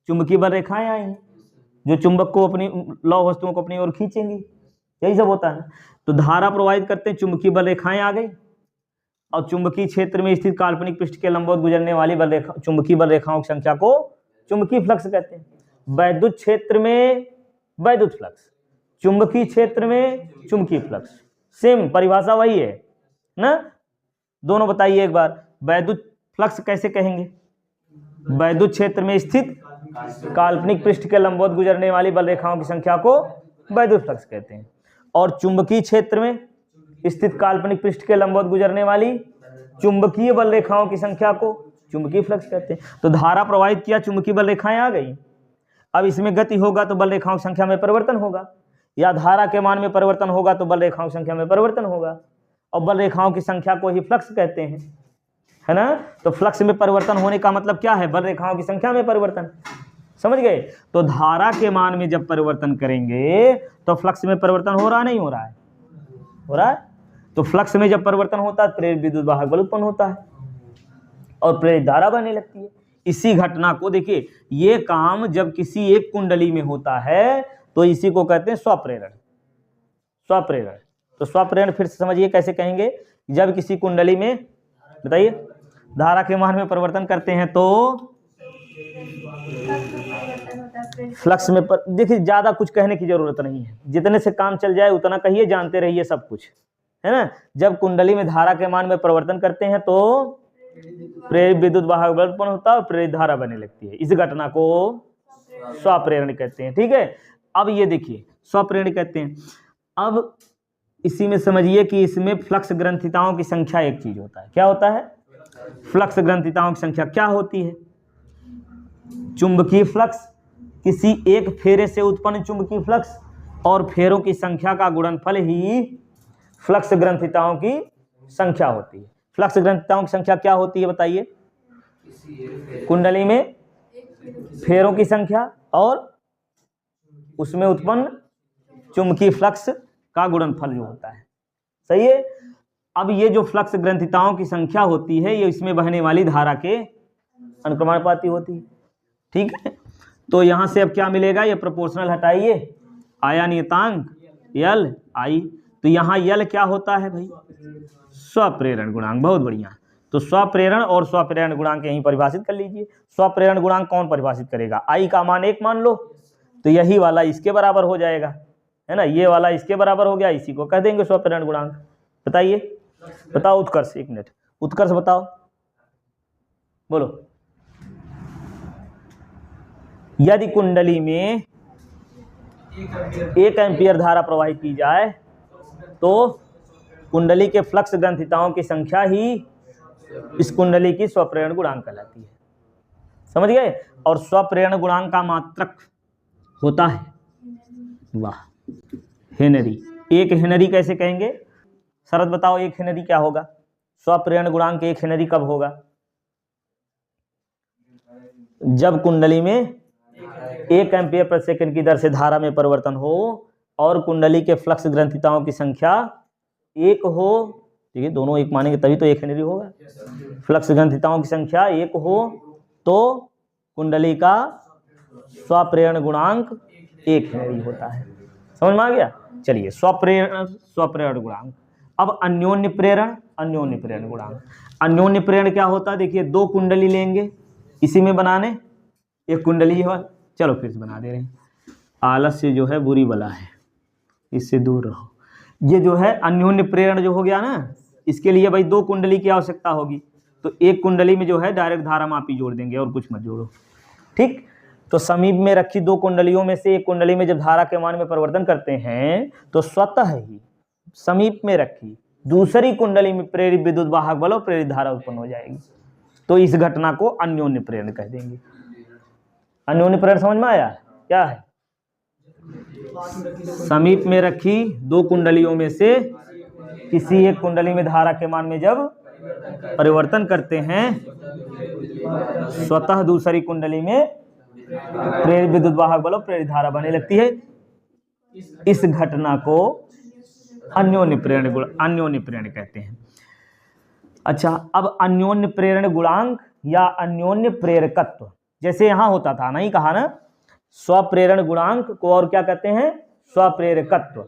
चुंबकीय बल रेखाएं आई जो चुंबक को अपनी लौह वस्तुओं को अपनी ओर खींचेंगी, यही सब होता है। तो धारा प्रवाहित करते हैं, चुंबकीय बल रेखाएं आ गई, और चुंबकीय क्षेत्र में स्थित काल्पनिक पृष्ठ के लंबवत गुजरने वाली बल रेखा, चुंबकीय बल रेखाओं की संख्या को चुंबकीय फ्लक्स कहते हैं। वैद्युत क्षेत्र में वैद्युत फ्लक्स, चुंबकीय क्षेत्र में चुंबकीय फ्लक्स, सेम परिभाषा वही है ना। दोनों बताइए एक बार, वैद्युत फ्लक्स कैसे कहेंगे, वैद्युत क्षेत्र में स्थित काल्पनिक पृष्ठ के लंबवत गुजरने वाली बल रेखाओं की संख्या को वैद्युत फ्लक्स कहते हैं, और चुंबकीय क्षेत्र में स्थित काल्पनिक पृष्ठ के लंबवत गुजरने वाली चुंबकीय बल रेखाओं की संख्या को चुंबकीय फ्लक्स कहते हैं। तो धारा प्रवाहित किया, चुंबकीय बल रेखाएं आ गई, अब इसमें गति होगा तो बल रेखाओं की संख्या में परिवर्तन होगा, या धारा के मान में परिवर्तन होगा तो बल रेखाओं की संख्या में परिवर्तन होगा, और बल रेखाओं की संख्या को ही फ्लक्स कहते हैं, है ना। तो फ्लक्स में परिवर्तन होने का मतलब क्या है, बल रेखाओं की संख्या में परिवर्तन, समझ गए। तो धारा के मान में जब परिवर्तन करेंगे तो फ्लक्स में परिवर्तन हो रहा नहीं हो रहा है, हो रहा है। तो फ्लक्स में जब परिवर्तन होता है प्रेरित विद्युत वाहक बल उत्पन्न होता है और प्रेरित धारा बनने लगती है। इसी घटना को देखिए, ये काम जब किसी एक कुंडली में होता है तो इसी को कहते हैं स्वप्रेरण, स्वप्रेरण। तो स्वप्रेरण फिर से समझिए कैसे कहेंगे, जब किसी कुंडली में बताइए धारा के मान में परिवर्तन करते हैं तो फ्लक्स में देखिए ज्यादा कुछ कहने की जरूरत नहीं है, जितने से काम चल जाए उतना कहिए, जानते रहिए सब कुछ, है ना। जब कुंडली में धारा के मान में परिवर्तन करते हैं तो प्रेरित विद्युत वाहक बल उत्पन्न होता है और प्रेरित धारा बनने लगती है। इस घटना को स्वप्रेरण कहते हैं, ठीक है। अब ये देखिए स्वप्रेरण कहते हैं। अब इसी में समझिए कि इसमें फ्लक्स ग्रंथिताओं की संख्या एक चीज होता है, क्या होता है, फ्लक्स ग्रंथिताओं की संख्या क्या होती है, चुंबकीय फ्लक्स, किसी एक फेरे से उत्पन्न चुंबकीय फ्लक्स और फेरों की संख्या का गुणनफल ही फ्लक्स ग्रंथिताओं की संख्या होती है। फ्लक्स ग्रंथिताओं की संख्या क्या होती है बताइए, कुंडली में फेरों की संख्या और उसमें उत्पन्न चुंबकीय फ्लक्स का गुणनफल जो होता है, सही है। अब ये जो फ्लक्स ग्रंथिताओं की संख्या होती है ये इसमें बहने वाली धारा के अनुक्रमानुपाती होती है, ठीक है। तो यहां से अब क्या मिलेगा, ये प्रोपोर्शनल हटाइए, आया नियतांक यल आई, तो यहाँ यल क्या होता है भाई, स्वप्रेरण गुणांक, बहुत बढ़िया। तो स्वप्रेरण और स्वप्रेरण गुणांक यहीं परिभाषित कर लीजिए। स्वप्रेरण गुणांक कौन परिभाषित करेगा, आई का मान 1 मान लो तो यही वाला इसके बराबर हो जाएगा, है ना, ये वाला इसके बराबर हो गया, इसी को कह देंगे स्वप्रेरण गुणांक। बताइए, बताओ उत्कर्ष, 1 मिनट, उत्कर्ष बताओ, बोलो। यदि कुंडली में 1 एम्पियर धारा प्रवाहित की जाए तो कुंडली के फ्लक्स ग्रंथिताओं की संख्या ही इस कुंडली की स्वप्रेरण गुणांक कहलाती है, समझ गए। और स्वप्रेरण गुणांक का मात्रक होता है, वाह, हेनरी। 1 हेनरी कैसे कहेंगे, शरत बताओ, 1 हेनरी क्या होगा, स्वप्रेरण गुणांक 1 हेनरी कब होगा, जब कुंडली में 1 एम्पियर प्रति सेकंड की दर से धारा में परिवर्तन हो और कुंडली के फ्लक्स ग्रंथिताओं की संख्या 1 हो, ठीक है, दोनों 1 मानेंगे तभी तो 1 हेनरी होगा। फ्लक्स ग्रंथिताओं की संख्या 1 हो तो कुंडली का स्वप्रेरण गुणांक 1 हेनरी होता है, समझ में आ गया। चलिए, स्वप्रेरण गुणांक। अब अन्योन्य प्रेरण, अन्योन्य प्रेरण गुणांक। अन्योन्य प्रेरण क्या होता है, देखिए 2 कुंडली लेंगे इसी में बनाने, एक कुंडली है, चलो फिर से बना दे रहे हैं, आलस्य जो है बुरी बला है, इससे दूर रहो। ये जो है अन्योन्य प्रेरण जो हो गया ना, इसके लिए भाई 2 कुंडली की आवश्यकता होगी, तो एक कुंडली में जो है डायरेक्ट धारा मापी जोड़ देंगे और कुछ मत जोड़ो, ठीक। तो समीप में रखी दो कुंडलियों में से एक कुंडली में जब धारा के मान में परिवर्तन करते हैं तो स्वतः ही समीप में रखी दूसरी कुंडली में प्रेरित विद्युत वाहक बल और प्रेरित धारा उत्पन्न हो जाएगी। तो इस घटना को अन्योन्य प्रेरण कह देंगे। अन्योन्य प्रेरण समझ में आया क्या है? समीप में रखी दो कुंडलियों में से किसी एक कुंडली में धारा के मान में जब परिवर्तन करते हैं स्वतः दूसरी कुंडली में प्रेरित विद्युत वाहक बल और प्रेरित धारा बनने लगती है। इस घटना को अन्योन्य प्रेरण कहते हैं। अच्छा, अब अन्योन्य प्रेरण गुणांक या अन्योन्य प्रेरकत्व, जैसे यहां होता था, नहीं कहा ना, स्वप्रेरण गुणांक को और क्या कहते हैं? स्वप्रेरकत्व।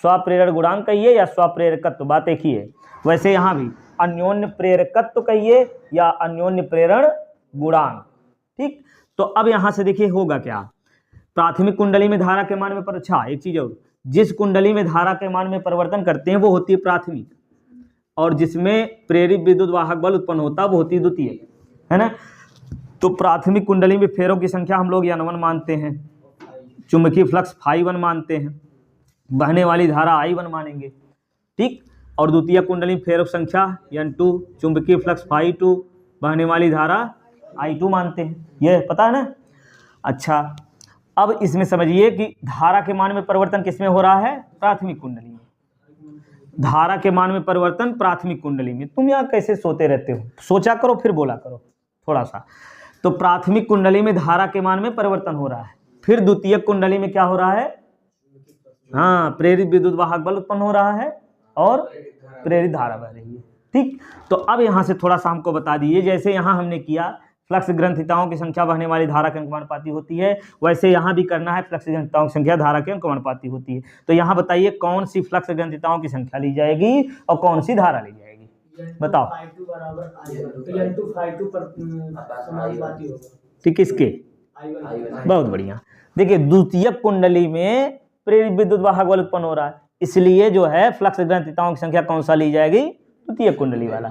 स्वप्रेरण गुणांक कहिए या स्वप्रेरकत्व, बात एक ही है। वैसे यहां भी अन्योन्य प्रेरकत्व कहिए या अन्योन्य प्रेरण गुणांक। ठीक, तो अब यहां से देखिए होगा क्या। प्राथमिक कुंडली में धारा के मान में अच्छा एक चीज और, जिस कुंडली में धारा के मान में परिवर्तन करते हैं वो होती है प्राथमिक, और जिसमें प्रेरित विद्युत वाहक बल उत्पन्न होता है वो होती है द्वितीयक, है ना। तो प्राथमिक कुंडली में फेरों की संख्या हम लोग N1 मानते हैं, चुंबकीय फ्लक्स φ1 मानते हैं, बहने वाली धारा I1 मानेंगे। ठीक, और द्वितीय कुंडली फेरों की संख्या N2, चुंबकीय फ्लक्स φ2, बहने वाली धारा I2 मानते हैं। ये पता है ना। अच्छा, अब इसमें समझिए कि धारा के मान में परिवर्तन किसमें हो रहा है? प्राथमिक कुंडली में। धारा के मान में परिवर्तन प्राथमिक कुंडली में। तुम यहाँ कैसे सोते रहते हो? सोचा करो फिर बोला करो थोड़ा सा। तो प्राथमिक कुंडली में धारा के मान में परिवर्तन हो रहा है, फिर द्वितीय कुंडली में क्या हो रहा है? हाँ, प्रेरित विद्युत वाहक बल उत्पन्न हो रहा है और प्रेरित धारा बह रही है। ठीक, तो अब यहाँ से थोड़ा सा हमको बता दीजिए, जैसे यहाँ हमने किया फ्लक्स ग्रंथिताओं की संख्या बहने वाली धारा के अनुपाती होती है, वैसे यहाँ भी करना है, फ्लक्स ग्रंथिताओं की संख्या धारा के अनुपाती होती है। तो यहाँ बताइए कौन सी फ्लक्स ग्रंथिताओं की संख्या ली जाएगी और कौन सी धारा ली जाएगी, बताओ। ठीक, किसके? बहुत बढ़िया। देखिए, द्वितीय कुंडली में प्रेरित विद्युत वाहक बल उत्पन्न हो रहा है, इसलिए जो है फ्लक्स ग्रंथिताओं की संख्या कौन सा ली जाएगी? द्वितीय कुंडली वाला।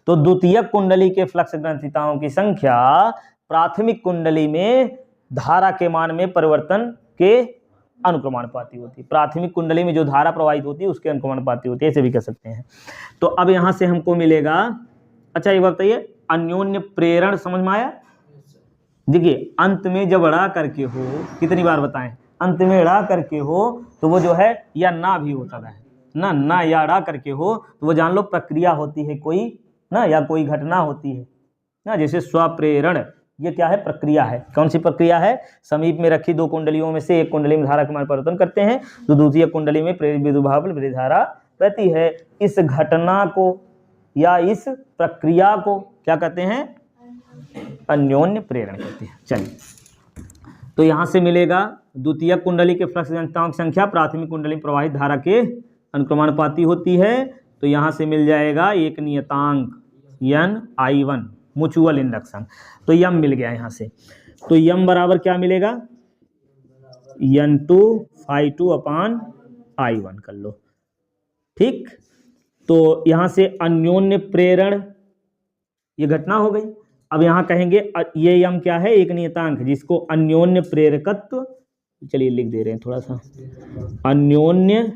तो द्वितीय कुंडली के फ्लक्स ग्रंथिताओं की संख्या प्राथमिक कुंडली में धारा के मान में परिवर्तन के अनुक्रमानुपाती होती है। प्राथमिक कुंडली में जो धारा प्रवाहित होती है उसके अनुक्रमानुपाती होती है, ऐसे भी कह सकते हैं। तो अब यहां से हमको मिलेगा, अच्छा ये बताइए, अन्योन्य प्रेरण समझ में आया? देखिए, अंत में जब अड़ा करके हो, कितनी बार बताएं, अंत में अड़ा करके हो तो वो जो है या ना भी होता है ना या अड़ा करके हो तो वो जान लो प्रक्रिया होती है कोई ना, या कोई घटना होती है ना। जैसे स्वप्रेरण, ये क्या है? प्रक्रिया है। कौन सी प्रक्रिया है? समीप में रखी दो कुंडलियों में से एक कुंडली में धारा के मान परिवर्तन करते हैं तो द्वितीय कुंडली में प्रेरित विद्युत वाहक बल प्रेरित धारा रहती है। इस घटना को या इस प्रक्रिया को क्या कहते हैं? अन्योन्य प्रेरण कहते हैं। चलिए, तो यहां से मिलेगा द्वितीय कुंडली के फ्लक्स ग्रंथिताओं की संख्या प्राथमिक कुंडली में प्रवाहित धारा के अनुक्रमानुपाती होती है। तो यहां से मिल जाएगा एक नियतांक N(I1) म्यूचुअल इंडक्शन। तो यम मिल गया यहां से। तो यम बराबर क्या मिलेगा? N2 φ2/I1 कर लो। ठीक, तो यहां से अन्योन्य प्रेरण ये घटना हो गई। अब यहां कहेंगे ये यम क्या है? एक नियतांक जिसको अन्योन्य प्रेरकत्व, चलिए लिख दे रहे हैं थोड़ा सा, अन्योन्य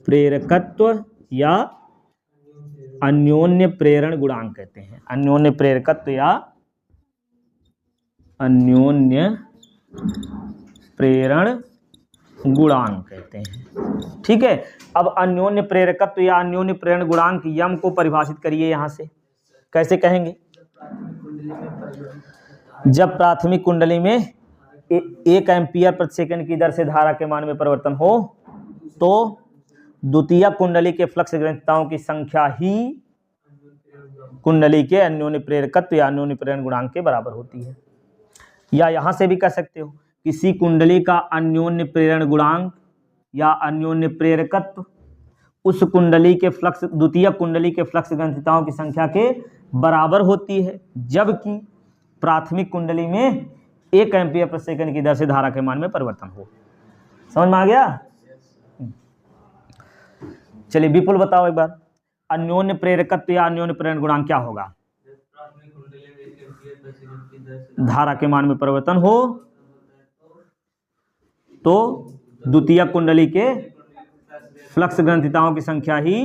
प्रेरकत्व या अन्योन्य प्रेरण गुणांक कहते हैं। अन्योन्य प्रेरकत्व या अन्योन्य प्रेरण गुणांक कहते हैं। ठीक है, अब अन्योन्य प्रेरकत्व या अन्योन्य प्रेरण गुणांक यम को परिभाषित करिए यहां से। कैसे कहेंगे? जब प्राथमिक कुंडली में 1 एम्पीयर प्रति सेकंड की दर से धारा के मान में परिवर्तन हो तो द्वितीय कुंडली के फ्लक्स ग्रंथिताओं की संख्या ही कुंडली के अन्योन्य प्रेरकत्व या अन्योन्य प्रेरण गुणांक के बराबर होती है। या यहां से भी कह सकते हो, किसी कुंडली का अन्योन्य प्रेरण गुणांक या अन्योन्य प्रेरकत्व उस कुंडली के फ्लक्स, द्वितीय कुंडली के फ्लक्स ग्रंथिताओं की संख्या के बराबर होती है, जबकि प्राथमिक कुंडली में 1 एम्पीयर प्रति सेकंड की दर से धारा के मान में परिवर्तन हो। समझ में आ गया? चलिए विपुल बताओ एक बार, अन्योन्य प्रेरकत्व या अन्योन्य प्रेरण गुणांक क्या होगा? धारा के मान में परिवर्तन हो तो द्वितीयक कुंडली के फ्लक्स ग्रंथिताओं की संख्या ही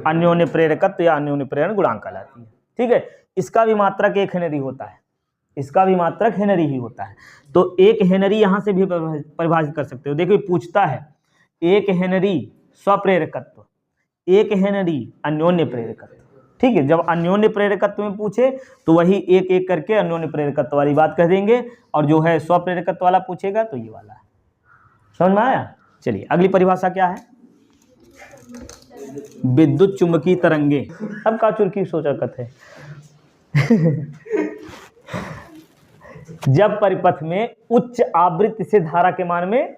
अन्योन्य प्रेरकत्व या अन्योन्य प्रेरण गुणांक कहलाती है। ठीक है, इसका भी मात्रक 1 हेनरी होता है, इसका भी मात्रक हेनरी ही होता है। तो 1 हेनरी यहां से भी परिभाषित कर सकते हो। देखो पूछता है 1 हेनरी स्वप्रेरकत्व, 1 हेनरी अन्योन्य प्रेरकत्व। ठीक है, जब अन्योन्य प्रेरकत्व में पूछे तो वही एक एक करके अन्योन्य प्रेरकत्व वाली बात कह देंगे, और जो है स्वप्रेरकत्व वाला पूछेगा तो ये वाला है। समझ में आया? चलिए अगली परिभाषा क्या है? विद्युत चुंबकीय तरंगे। अब का चुरकी सोचकत है जब परिपथ में उच्च आवृत्ति से धारा के मान में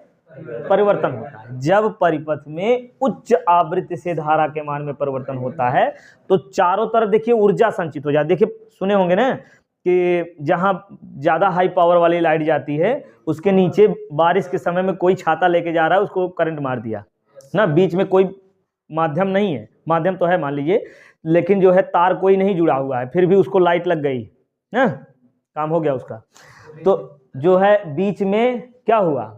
परिवर्तन होता है, जब परिपथ में उच्च आवृत्ति से धारा के मान में परिवर्तन होता है तो चारों तरफ देखिए ऊर्जा संचित हो जाती है। देखिए सुने होंगे ना कि जहां ज्यादा हाई पावर वाली लाइट जाती है उसके नीचे बारिश के समय में कोई छाता लेके जा रहा है, उसको करंट मार दिया ना, बीच में कोई माध्यम नहीं है, माध्यम तो है मान लीजिए, लेकिन जो है तार कोई नहीं जुड़ा हुआ है, फिर भी उसको लाइट लग गई ना, काम हो गया उसका। तो जो है बीच में क्या हुआ,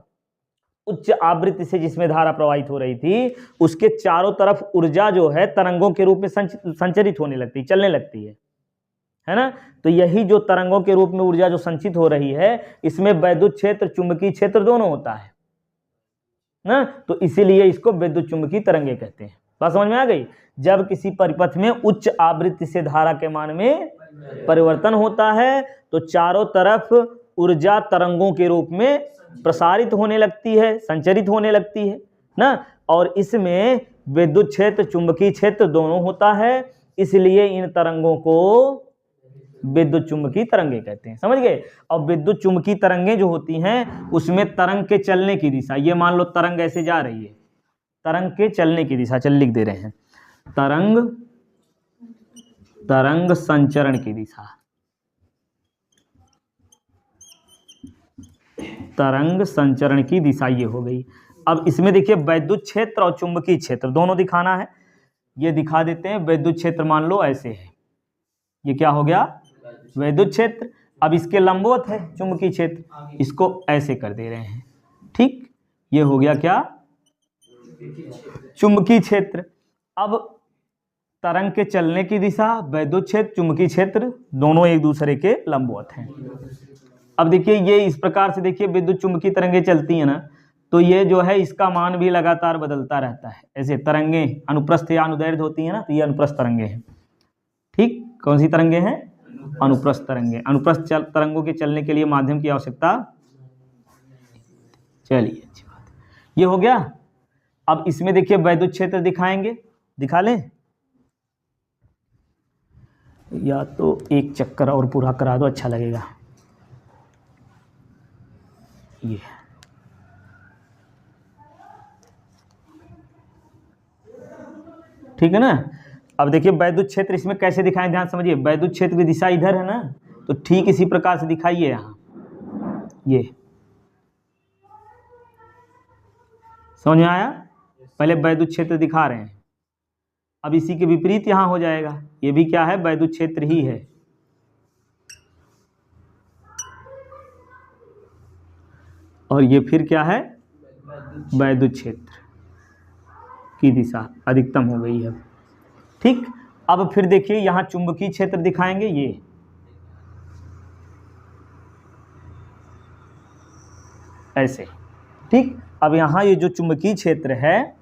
उच्च आवृत्ति से जिसमें धारा प्रवाहित हो रही थी उसके चारों तरफ ऊर्जा जो है तरंगों के रूप में संचरित होने लगती, चलने लगती है ना। तो यही जो तरंगों के रूप में ऊर्जा जो संचित हो रही है इसमें वैद्युत क्षेत्र चुंबकीय क्षेत्र दोनों होता है ना, तो इसीलिए इसको विद्युत चुंबकीय तरंगे कहते हैं। बात समझ में आ गई? जब किसी परिपथ में उच्च आवृत्ति से धारा के मान में परिवर्तन होता है तो चारों तरफ ऊर्जा तरंगों के रूप में प्रसारित होने लगती है, संचरित होने लगती है ना, और इसमें विद्युत क्षेत्र चुंबकीय क्षेत्र दोनों होता है, इसलिए इन तरंगों को विद्युत चुंबकीय तरंगे कहते हैं। समझ गए? और विद्युत चुंबकीय तरंगे जो होती हैं उसमें तरंग के चलने की दिशा, ये मान लो तरंग ऐसे जा रही है, तरंग के चलने की दिशा, चल लिख दे रहे हैं, तरंग संचरण की दिशा, तरंग संचरण की दिशा ये हो गई। अब इसमें देखिए वैद्युत क्षेत्र और चुंबकीय क्षेत्र दोनों दिखाना है, ये दिखा देते हैं। वैद्युत क्षेत्र मान लो ऐसे है, ये क्या हो गया वैद्युत क्षेत्र। अब इसके लंबवत है चुंबकीय क्षेत्र, इसको ऐसे कर दे रहे हैं, ठीक, ये हो गया क्या चुंबकीय क्षेत्र। अब तरंग के चलने की दिशा वैद्युत क्षेत्र चुंबकीय क्षेत्र दोनों एक दूसरे के लंबवत हैं। अब देखिए ये इस प्रकार से देखिए विद्युत चुंबकीय तरंगे चलती है ना, तो ये जो है इसका मान भी लगातार बदलता रहता है। ऐसे तरंगे अनुप्रस्थ या अनुदैर्ध्य होती है ना, तो ये अनुप्रस्थ तरंगे हैं। ठीक, कौन सी तरंगे हैं? अनुप्रस्थ तरंगे। अनुप्रस्थ तरंगों के चलने के लिए माध्यम की आवश्यकता, चलिए अच्छी बात, ये हो गया। अब इसमें देखिए वैद्युत क्षेत्र दिखाएंगे, दिखा लें या तो एक चक्कर और पूरा करा दो, अच्छा लगेगा। ये ठीक है ना। अब देखिए वैद्युत क्षेत्र इसमें कैसे दिखाएं, ध्यान समझिए। वैद्युत क्षेत्र की दिशा इधर है ना, तो ठीक इसी प्रकार से दिखाइए यहाँ, ये समझ में आया? पहले वैद्युत क्षेत्र दिखा रहे हैं, अब इसी के विपरीत यहां हो जाएगा, ये भी क्या है वैद्युत क्षेत्र ही है। और ये फिर क्या है वैद्युत क्षेत्र की दिशा अधिकतम हो गई है। ठीक, अब फिर देखिए यहां चुंबकीय क्षेत्र दिखाएंगे, ये ऐसे। ठीक, अब यहां ये जो चुंबकीय क्षेत्र है,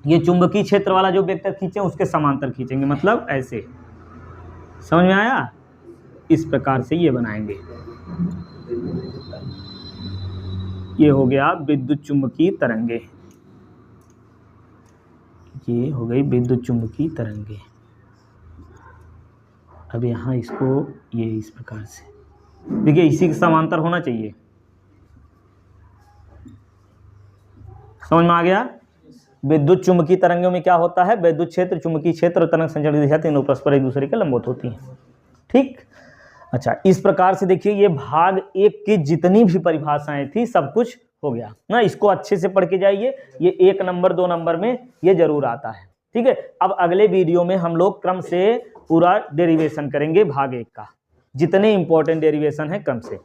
ये चुंबकीय क्षेत्र वाला जो वेक्टर खींचे उसके समांतर खींचेंगे, मतलब ऐसे। समझ में आया? इस प्रकार से ये बनाएंगे। ये हो गया विद्युत चुंबकीय तरंगे, ये हो गई विद्युत चुंबकीय तरंगे। अब यहाँ इसको ये इस प्रकार से देखिए, इसी के समांतर होना चाहिए। समझ में आ गया? विद्युत चुंबकीय तरंगों में क्या होता है, वैद्युत क्षेत्र चुंबकीय क्षेत्र और तरंग संचरण की दिशा तीनों परस्पर एक दूसरे के लंबवत होती हैं। ठीक, अच्छा, इस प्रकार से देखिए ये भाग 1 की जितनी भी परिभाषाएं थी सब कुछ हो गया ना। इसको अच्छे से पढ़ के जाइए, ये 1 नंबर 2 नंबर में ये जरूर आता है। ठीक है, अब अगले वीडियो में हम लोग क्रम से पूरा डेरिवेशन करेंगे भाग 1 का। जितने इंपॉर्टेंट डेरिवेशन है कम से।